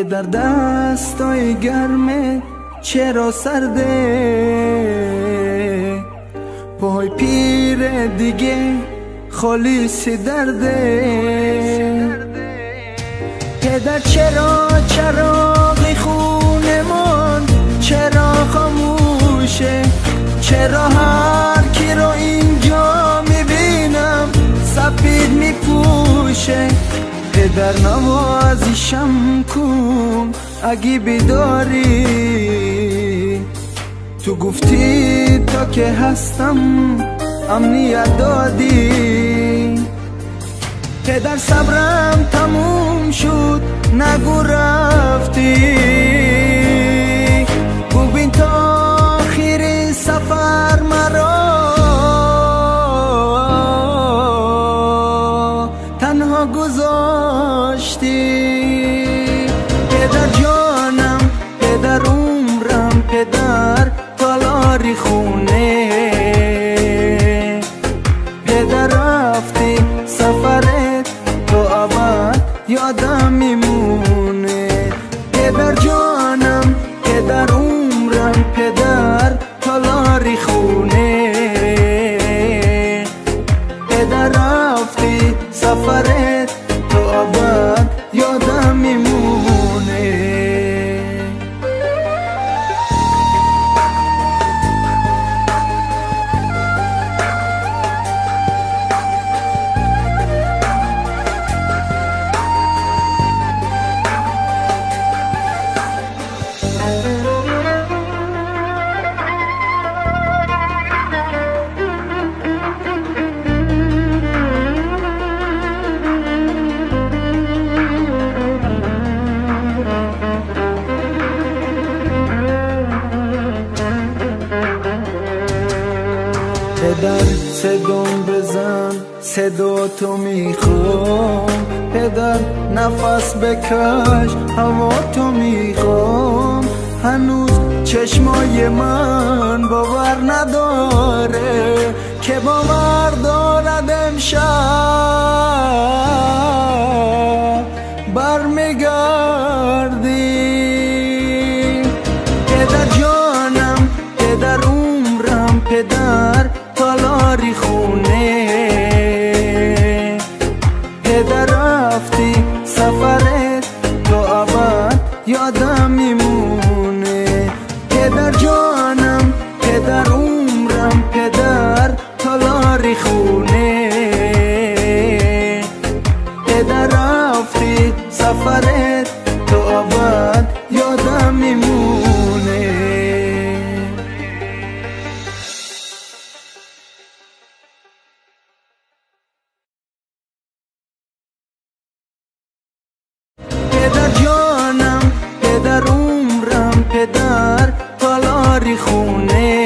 پدر دستای گرمه چرا سرده، پای پیر دیگه خالیس درده. پدر چرا چراغی خونمان چرا خاموشه، چرا هر کی رو اینجا میبینم سفید میپوشه. پدر نوازشم کن اگه بیداری، تو گفتی تا که هستم امنیت دادی. پدر صبرم تموم شد نگو رفتی، ببین تا آخر سفر مرا تنها گذاشتی. پدر جانم، پدر عمرم، پدر تالاری خونه. پدر رفتی سفرت تو ابد یادم میمونه. پدر جانم، پدر عمرم، پدر تالاری خونه. پدر رفتی سفرت تو ابد یادم میمونه. پدر صدام بزن صدا تو میخوام، پدر نفس بکش هوا تو میخوام. هنوز چشمای من باور نداره که باور دارد امشب برمیگردی. پدر جانم، پدر عمرم، پدر تالاری خونه. پدر رفتی سفرت تو ابد یادم میمونه. پدر جانم، پدر عمرم، پدر تالاری خونه. پدر رفتی سفرت تو ابد یادم میمونه. پدر جانم، پدر عمرم، پدر تالاری خونه.